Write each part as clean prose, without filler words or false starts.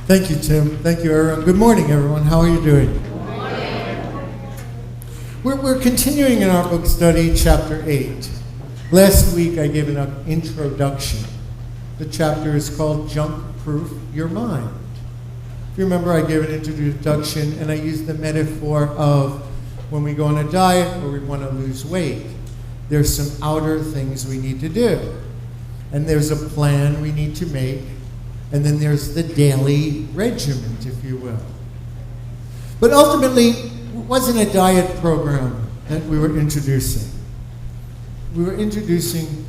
Thank you, Tim. Thank you, everyone. Good morning, everyone. How are you doing? We're continuing in our book study, chapter 8. Last week, I gave an introduction. The chapter is called Junk-Proof Your Mind. If you remember, I gave an introduction, and I used the metaphor of when we go on a diet or we want to lose weight, there's some outer things we need to do. And there's a plan we need to make. And then there's the daily regiment, if you will. But ultimately, it wasn't a diet program that we were introducing. We were introducing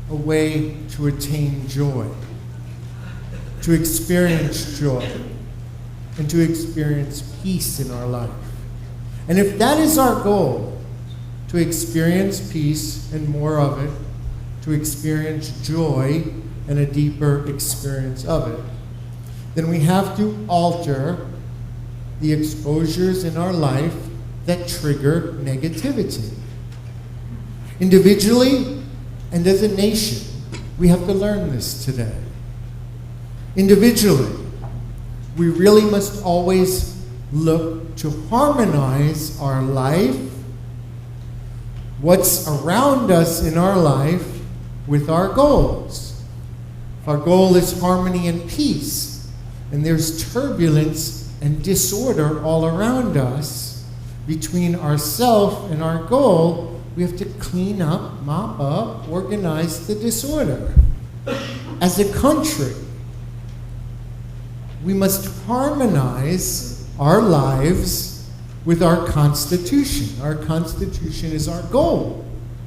a way to attain joy, to experience joy, and to experience peace in our life. And if that is our goal, to experience peace and more of it, to experience joy and a deeper experience of it, then we have to alter the exposures in our life that trigger negativity. Individually and as a nation, we have to learn this today. Individually, we really must always look to harmonize our life, what's around us in our life, with our goals. If our goal is harmony and peace, and there's turbulence and disorder all around us between ourself and our goal, we have to clean up, mop up, organize the disorder. As a country, we must harmonize our lives with our Constitution. Our Constitution is our goal.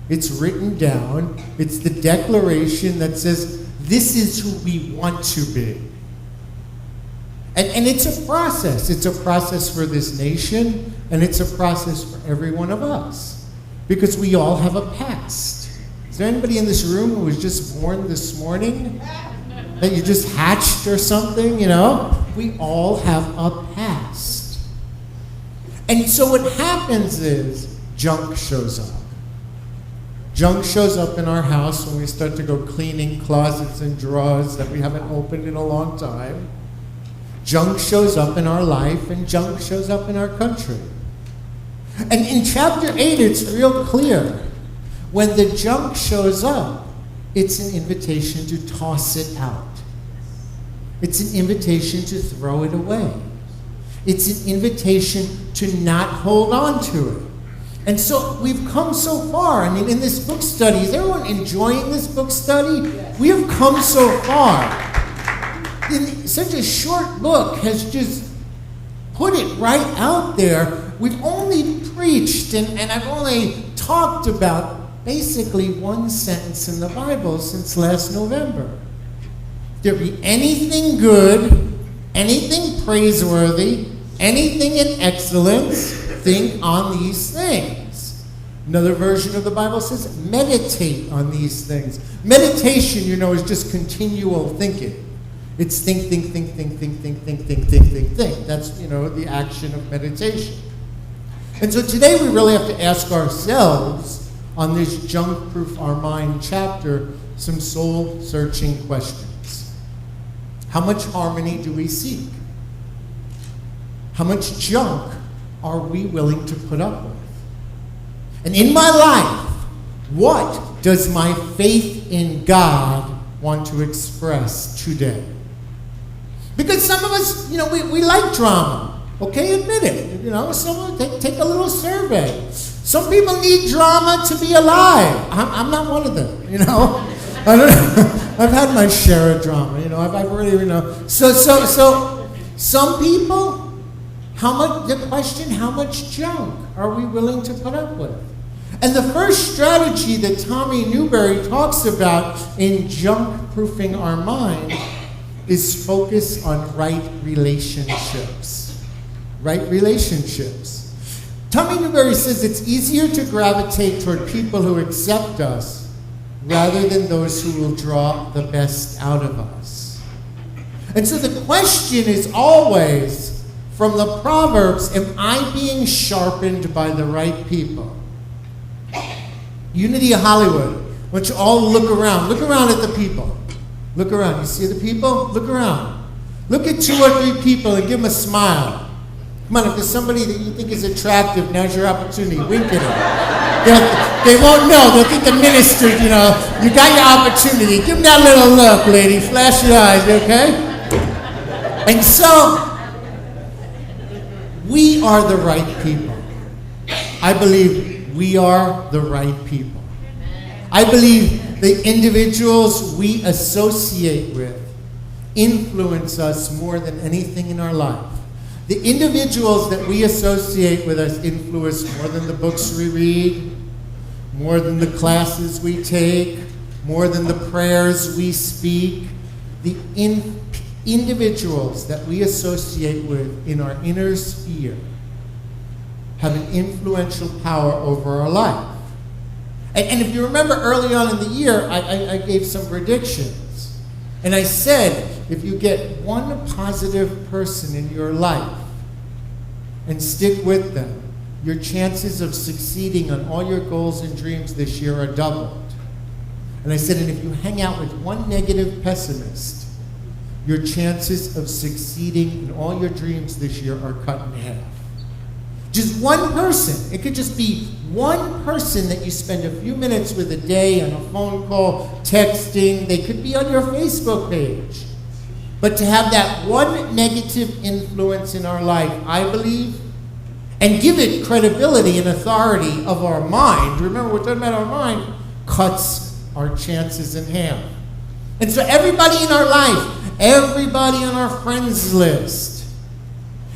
It's written down. It's the declaration that says, this is who we want to be. And it's a process. It's a process for this nation, and it's a process for every one of us. Because we all have a past. Is there anybody in this room who was just born this morning? That you just hatched or something, you know? We all have a past. And so what happens is junk shows up. Junk shows up in our house when we start to go cleaning closets and drawers that we haven't opened in a long time. Junk shows up in our life, and junk shows up in our country. And in chapter 8, it's real clear. When the junk shows up, it's an invitation to toss it out. It's an invitation to throw it away. It's an invitation to not hold on to it. And so we've come so far. I mean, in this book study, is everyone enjoying this book study? Yes. We have come so far. Such a short book has just put it right out there. We've only preached and I've only talked about basically one sentence in the Bible since last November. If there be anything good, anything praiseworthy, anything in excellence, think on these things. Another version of the Bible says, meditate on these things. Meditation, you know, is just continual thinking. It's think. That's, you know, the action of meditation. And so today we really have to ask ourselves, on this Junk-Proof Our Mind chapter, some soul-searching questions. How much harmony do we seek? How much junk are we willing to put up with? And in my life, what does my faith in God want to express today? Because some of us, you know, we like drama. Okay, admit it. You know, someone take a little survey. Some people need drama to be alive. I'm not one of them, you know. I don't know. I've had my share of drama, you know. I've really, you know. So some people, the question, how much junk are we willing to put up with? And the first strategy that Tommy Newberry talks about in junk-proofing our mind is focus on right relationships. Right relationships. Tommy Newberry says it's easier to gravitate toward people who accept us rather than those who will draw the best out of us. And so the question is always, from the Proverbs, am I being sharpened by the right people? Unity of Hollywood. I want you all to look around. Look around at the people. Look around. You see the people? Look around. Look at 2 or 3 people and give them a smile. Come on, if there's somebody that you think is attractive, now's your opportunity. Wink at them. They won't know. They'll think the minister, you got your opportunity. Give them that little look, lady. Flash your eyes, okay? And so, we are the right people. I believe we are the right people. I believe the individuals we associate with influence us more than anything in our life. The individuals that we associate with us influence more than the books we read, more than the classes we take, more than the prayers we speak. The individuals that we associate with in our inner sphere have an influential power over our life. And if you remember early on in the year, I gave some predictions. And I said, if you get one positive person in your life and stick with them, your chances of succeeding on all your goals and dreams this year are doubled. And I said, and if you hang out with one negative pessimist, your chances of succeeding in all your dreams this year are cut in half. Just one person. It could just be one person that you spend a few minutes with a day on a phone call, texting. They could be on your Facebook page. But to have that one negative influence in our life, I believe, and give it credibility and authority of our mind, remember we're talking about our mind, cuts our chances in half. And so everybody in our life, everybody on our friends list,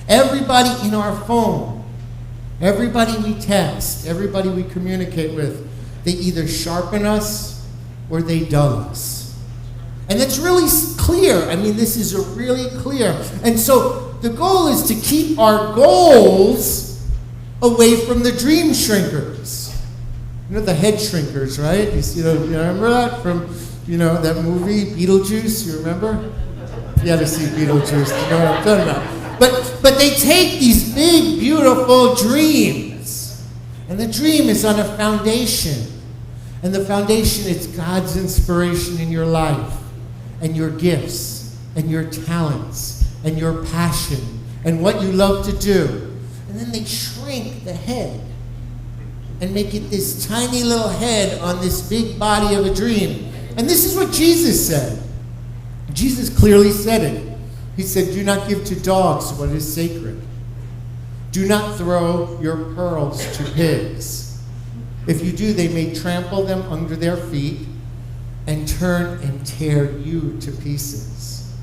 everybody in our phone, everybody we text, everybody we communicate with, they either sharpen us or they dull us. And that's really clear. I mean, this is really clear. And so the goal is to keep our goals away from the dream shrinkers. You know the head shrinkers, right? You remember that from, that movie, Beetlejuice? You remember? You had to see Beetlejuice to know what I'm talking about. But they take these big, beautiful dreams. And the dream is on a foundation. And the foundation is God's inspiration in your life, and your gifts, and your talents, and your passion, and what you love to do. And then they shrink the head and make it this tiny little head on this big body of a dream. And this is what Jesus said. Jesus clearly said it. He said, do not give to dogs what is sacred. Do not throw your pearls to pigs. If you do, they may trample them under their feet and turn and tear you to pieces.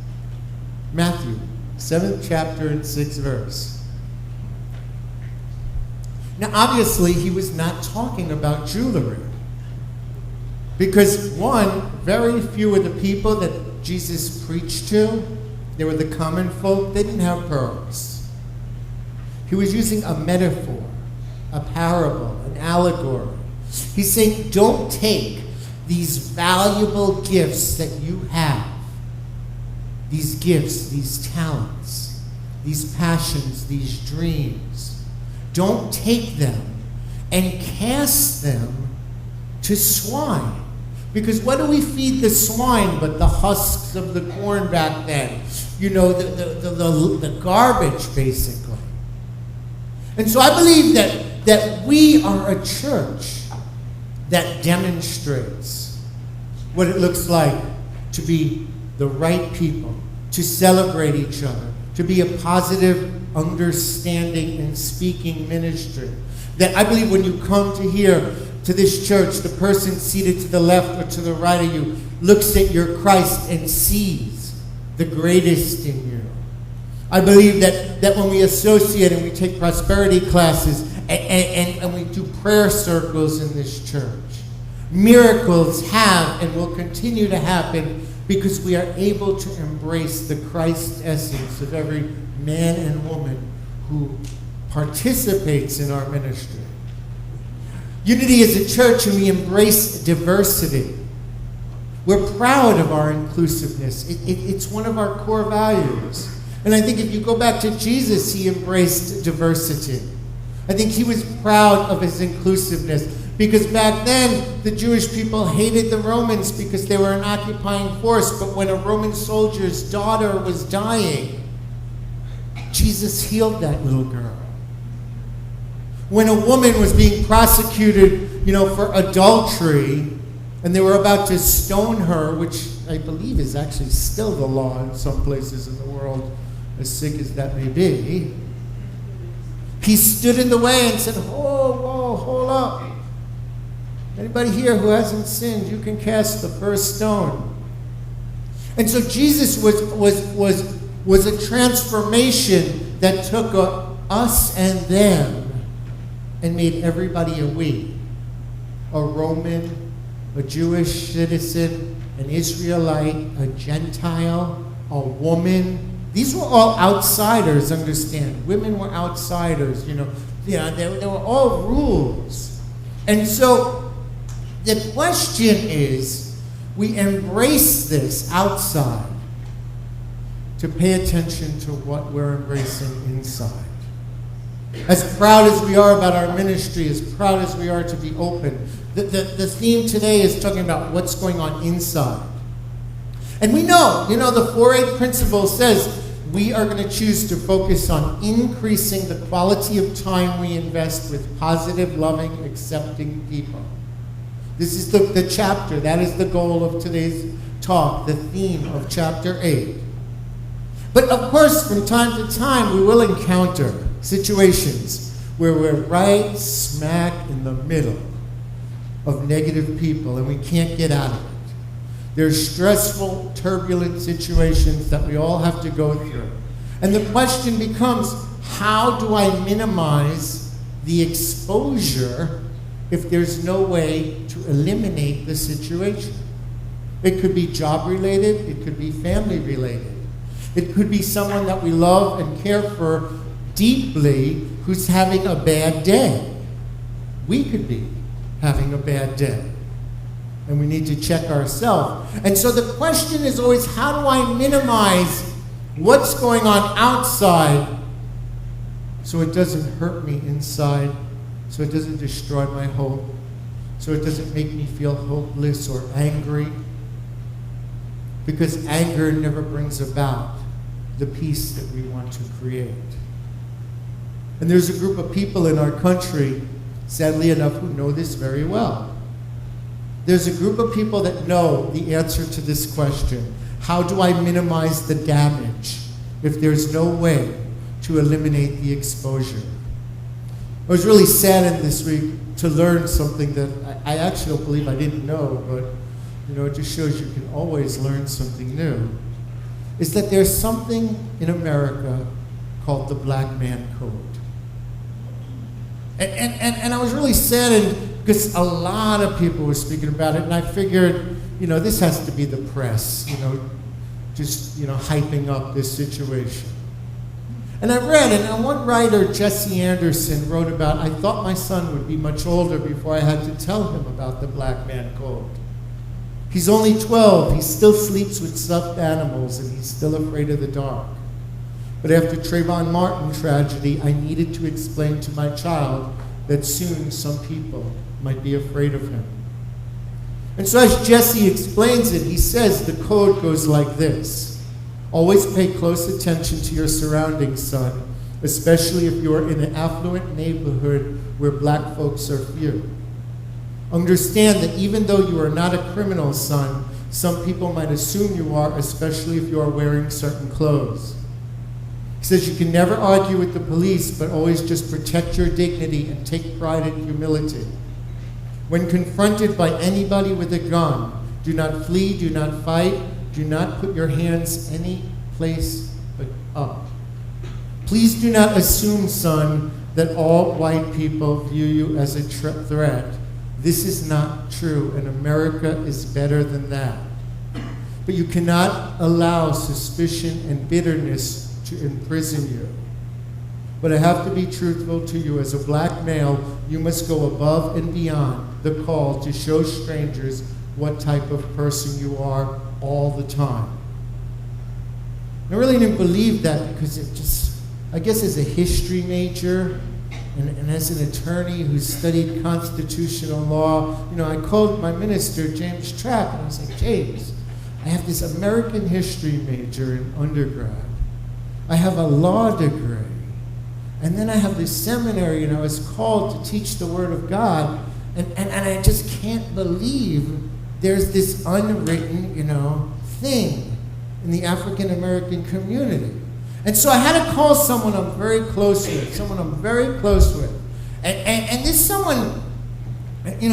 Matthew, 7th chapter and 6th verse. Now, obviously, he was not talking about jewelry. Because, one, very few of the people that Jesus preached to, they were the common folk, they didn't have pearls. He was using a metaphor, a parable, an allegory. He's saying, don't take these valuable gifts that you have, these gifts, these talents, these passions, these dreams. Don't take them and cast them to swine. Because what do we feed the swine but the husks of the corn back then? The garbage, basically. And so I believe that we are a church that demonstrates what it looks like to be the right people, to celebrate each other, to be a positive, understanding, and speaking ministry. That I believe when you come to this church, the person seated to the left or to the right of you looks at your Christ and sees the greatest in you. I believe that when we associate and we take prosperity classes and we do prayer circles in this church, miracles have and will continue to happen because we are able to embrace the Christ essence of every man and woman who participates in our ministry. Unity is a church, and we embrace diversity. We're proud of our inclusiveness. It's one of our core values. And I think if you go back to Jesus, he embraced diversity. I think he was proud of his inclusiveness Because back then, the Jewish people hated the Romans because they were an occupying force. But when a Roman soldier's daughter was dying, Jesus healed that little girl. When a woman was being prosecuted, for adultery, and they were about to stone her, which I believe is actually still the law in some places in the world, as sick as that may be, he stood in the way and said, whoa, hold up. Anybody here who hasn't sinned, you can cast the first stone. And so Jesus was a transformation that took us and them and made everybody a we. A Roman, a Jewish citizen, an Israelite, a Gentile, a woman. These were all outsiders, understand. Women were outsiders, there were all rules. And so the question is, we embrace this outside to pay attention to what we're embracing inside. As proud as we are about our ministry, as proud as we are to be open, the theme today is talking about what's going on inside. And we know, the 4-8 principle says we are going to choose to focus on increasing the quality of time we invest with positive, loving, accepting people. This is the chapter. That is the goal of today's talk, the theme of chapter 8. But of course, from time to time, we will encounter situations where we're right smack in the middle of negative people and we can't get out of it. There's stressful, turbulent situations that we all have to go through. And the question becomes, how do I minimize the exposure if there's no way to eliminate the situation? It could be job related, it could be family related. It could be someone that we love and care for deeply who's having a bad day. We could be having a bad day. And we need to check ourselves. And so the question is always, how do I minimize what's going on outside so it doesn't hurt me inside, so it doesn't destroy my hope, so it doesn't make me feel hopeless or angry? Because anger never brings about the peace that we want to create. And there's a group of people in our country, sadly enough, who know this very well. There's a group of people that know the answer to this question. How do I minimize the damage if there's no way to eliminate the exposure? I was really saddened this week to learn something that I actually don't believe I didn't know, but it just shows you can always learn something new. Is that there's something in America called the Black Man Code. And I was really saddened because a lot of people were speaking about it, and I figured, this has to be the press, just hyping up this situation. And I read, and one writer, Jesse Anderson, wrote about, I thought my son would be much older before I had to tell him about the Black Man Code. He's only 12, he still sleeps with stuffed animals, and he's still afraid of the dark. But after Trayvon Martin tragedy, I needed to explain to my child that soon some people might be afraid of him. And so as Jesse explains it, he says the code goes like this. Always pay close attention to your surroundings, son, especially if you're in an affluent neighborhood where black folks are few. Understand that even though you are not a criminal, son, some people might assume you are, especially if you are wearing certain clothes. He says you can never argue with the police, but always just protect your dignity and take pride in humility. When confronted by anybody with a gun, do not flee, do not fight, do not put your hands any place but up. Please do not assume, son, that all white people view you as a threat. This is not true, and America is better than that. But you cannot allow suspicion and bitterness to imprison you. But I have to be truthful to you. As a black male, you must go above and beyond the call to show strangers what type of person you are all the time. I really didn't believe that because it just, I guess as a history major, And as an attorney who studied constitutional law, I called my minister, James Trapp, and I was like, James, I have this American history major in undergrad. I have a law degree. And then I have this seminary, and I was called to teach the Word of God. And I just can't believe there's this unwritten, thing in the African American community. And so I had to call someone I'm very close with, And this someone,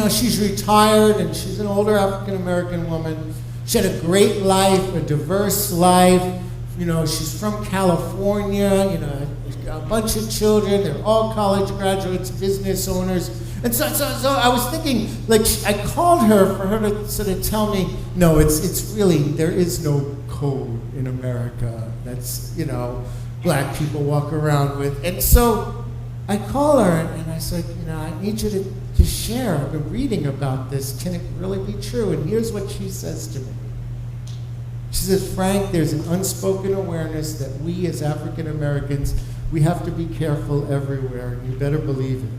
she's retired, and she's an older African American woman. She had a great life, a diverse life. She's from California, a bunch of children. They're all college graduates, business owners. And so I was thinking, I called her for her to sort of tell me, no, it's really, there is no code in America that's, black people walk around with. And so I call her and I said, I need you to share. I've been reading about this. Can it really be true? And here's what she says to me. She says, Frank, there's an unspoken awareness that we as African Americans, we have to be careful everywhere, and you better believe it.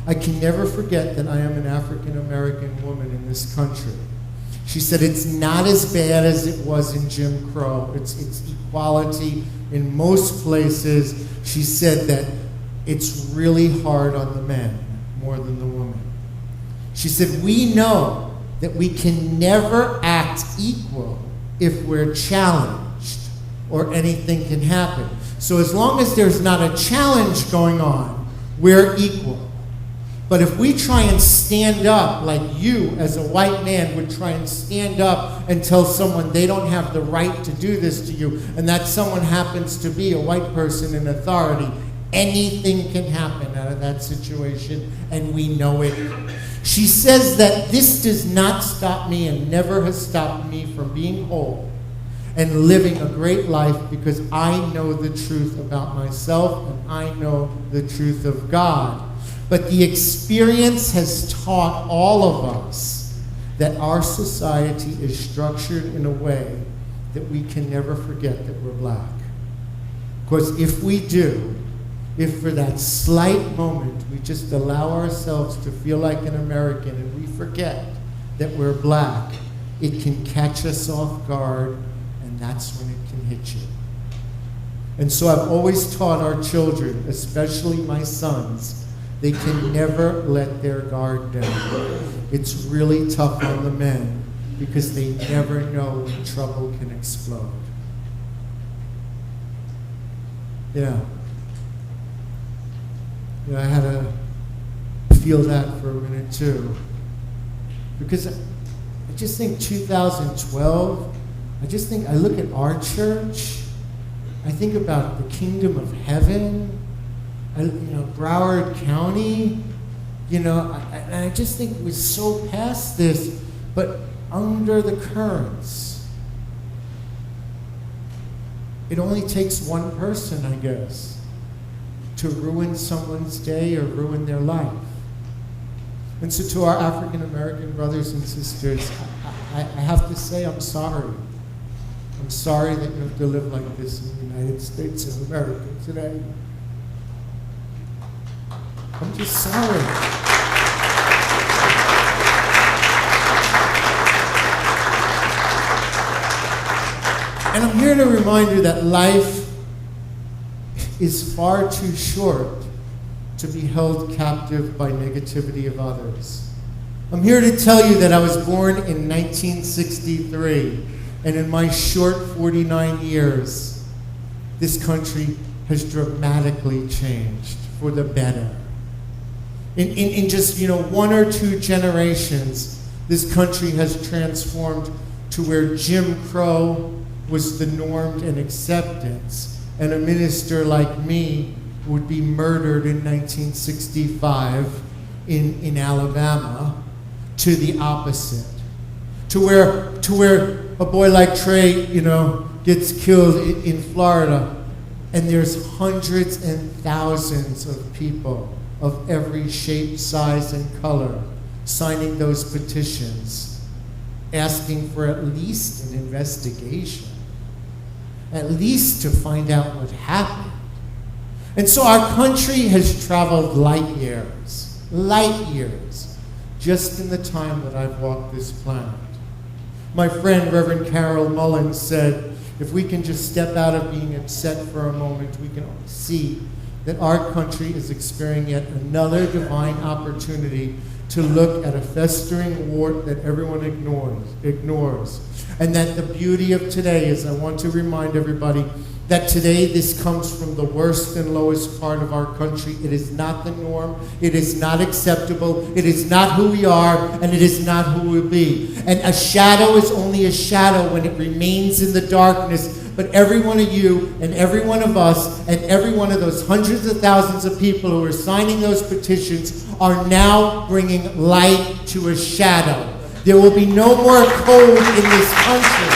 I can never forget that I am an African American woman in this country. She said, it's not as bad as it was in Jim Crow. It's equality in most places. She said that it's really hard on the men more than the women. She said, we know that we can never act equal if we're challenged or anything can happen. So as long as there's not a challenge going on, we're equal. But if we try and stand up like you as a white man would try and stand up and tell someone they don't have the right to do this to you, and that someone happens to be a white person in authority, anything can happen out of that situation, and we know it. She says that this does not stop me and never has stopped me from being whole and living a great life because I know the truth about myself and I know the truth of God. But the experience has taught all of us that our society is structured in a way that we can never forget that we're black. Because if we do, if for that slight moment we just allow ourselves to feel like an American and we forget that we're black, it can catch us off guard, and that's when it can hit you. And so I've always taught our children, especially my sons, they can never let their guard down. It's really tough on the men because they never know when trouble can explode. Yeah. I had to feel that for a minute too. Because I just think 2012, I look at our church, I think about the kingdom of heaven, Broward County, and I just think we're so past this, but under the currents. It only takes one person, I guess, to ruin someone's day or ruin their life. And so to our African American brothers and sisters, I have to say I'm sorry. I'm sorry that you have to live like this in the United States of America today. I'm just sorry. And I'm here to remind you that life is far too short to be held captive by negativity of others. I'm here to tell you that I was born in 1963, and in my short 49 years, this country has dramatically changed for the better. In just one or two generations, this country has transformed to where Jim Crow was the norm and acceptance, and a minister like me would be murdered in 1965 in Alabama, to the opposite, to where a boy like Trey, gets killed in Florida, and there's hundreds and thousands of people of every shape, size, and color signing those petitions, asking for at least an investigation, at least to find out what happened. And so our country has traveled light years, just in the time that I've walked this planet. My friend, Reverend Carol Mullins, said, if we can just step out of being upset for a moment, we can see that our country is experiencing yet another divine opportunity to look at a festering wart that everyone ignores. And that the beauty of today is, I want to remind everybody that today this comes from the worst and lowest part of our country. It is not the norm. It is not acceptable. It is not who we are, and it is not who we'll be. And a shadow is only a shadow when it remains in the darkness. But every one of you and every one of us and every one of those hundreds of thousands of people who are signing those petitions are now bringing light to a shadow. There will be no more cold in this country.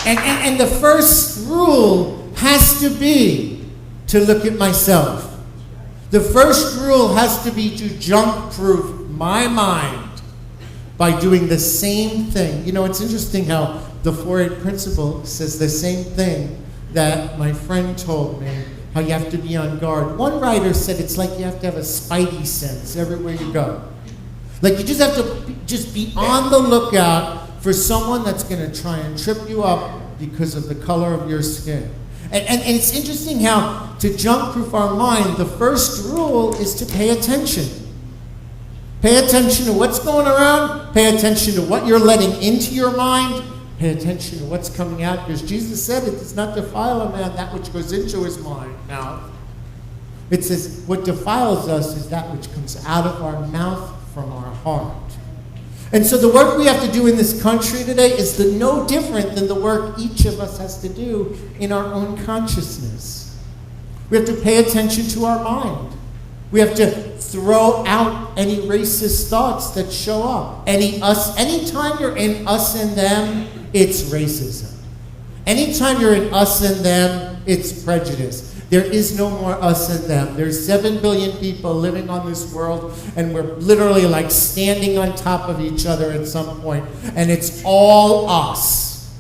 And the first rule has to be to look at myself. The first rule has to be to junk-proof my mind by doing the same thing. You know, it's interesting how the 4-8 principle says the same thing that my friend told me, how you have to be on guard. One writer said it's like you have to have a spidey sense everywhere you go. Like you just have to just be on the lookout for someone that's going to try and trip you up because of the color of your skin. And it's interesting how to junk-proof our mind, the first rule is to pay attention. Pay attention to what's going around. Pay attention to what you're letting into your mind. Pay attention to what's coming out, because Jesus said it does not defile a man that which goes into his mind. Now, it says what defiles us is that which comes out of our mouth from our heart. And so the work we have to do in this country today is no different than the work each of us has to do in our own consciousness. We have to pay attention to our mind. We have to throw out any racist thoughts that show up. Anytime you're in us and them, it's racism. Anytime you're in us and them, it's prejudice. There is no more us and them. There's 7 billion people living on this world, and we're literally like standing on top of each other at some point, and it's all us.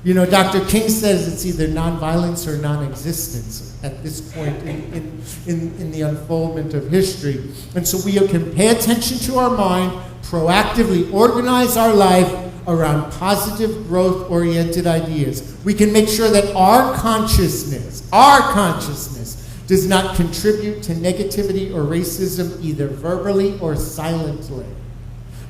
You know, Dr. King says it's either nonviolence or non-existence at this point in the unfoldment of history. And so we can pay attention to our mind, proactively organize our life around positive, growth-oriented ideas. We can make sure that our consciousness does not contribute to negativity or racism, either verbally or silently.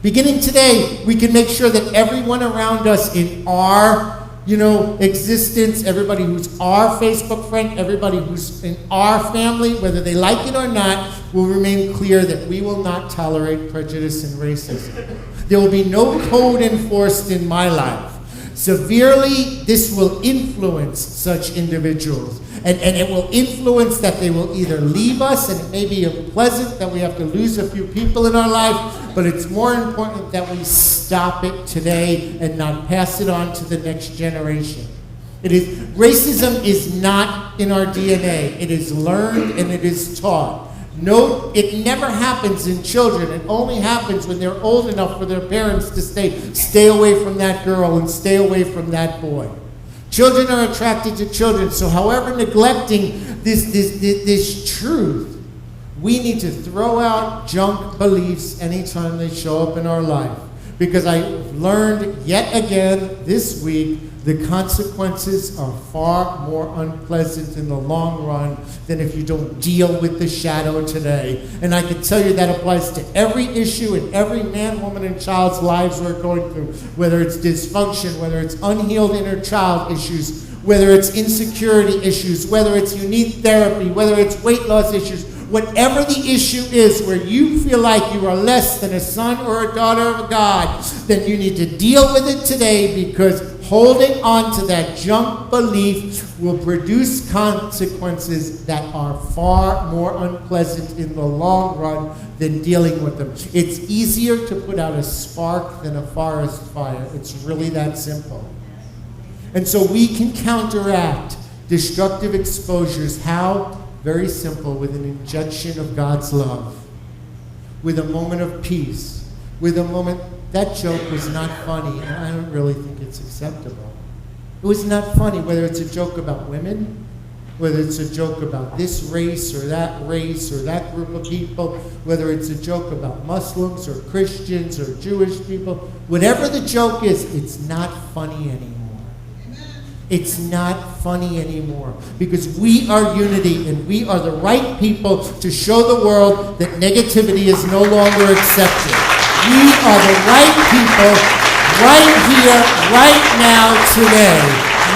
Beginning today, we can make sure that everyone around us in our existence, everybody who's our Facebook friend, everybody who's in our family, whether they like it or not, will remain clear that we will not tolerate prejudice and racism. There will be no code enforced in my life. Severely, this will influence such individuals. And it will influence that they will either leave us, and it may be unpleasant that we have to lose a few people in our life, but it's more important that we stop it today and not pass it on to the next generation. Racism is not in our DNA. It is learned and it is taught. No, it never happens in children. It only happens when they're old enough for their parents to stay away from that girl and stay away from that boy. Children are attracted to children, so however neglecting this truth, we need to throw out junk beliefs anytime they show up in our life. Because I learned yet again this week, the consequences are far more unpleasant in the long run than if you don't deal with the shadow today. And I can tell you that applies to every issue in every man, woman, and child's lives we're going through, whether it's dysfunction, whether it's unhealed inner child issues, whether it's insecurity issues, whether it's you need therapy, whether it's weight loss issues. Whatever the issue is where you feel like you are less than a son or a daughter of God, then you need to deal with it today, because holding on to that junk belief will produce consequences that are far more unpleasant in the long run than dealing with them. It's easier to put out a spark than a forest fire. It's really that simple. And so we can counteract destructive exposures. How? Very simple, with an injection of God's love, with a moment of peace, with a moment, that joke was not funny, and I don't really think it's acceptable. It was not funny, whether it's a joke about women, whether it's a joke about this race or that group of people, whether it's a joke about Muslims or Christians or Jewish people, whatever the joke is, it's not funny anymore. It's not funny anymore because we are unity and we are the right people to show the world that negativity is no longer accepted. We are the right people right here, right now, today.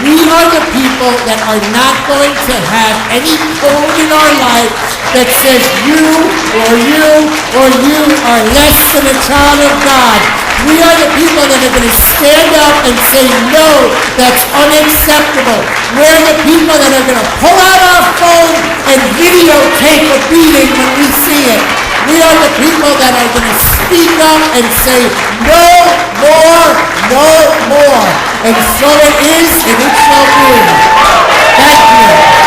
We are the people that are not going to have any code in our life that says you are less than a child of God. We are the people that are going to stand up and say, no, that's unacceptable. We're the people that are going to pull out our phone and videotape a beating when we see it. We are the people that are going to speak up and say, no more, no more. And so it is, and it shall be. Thank you.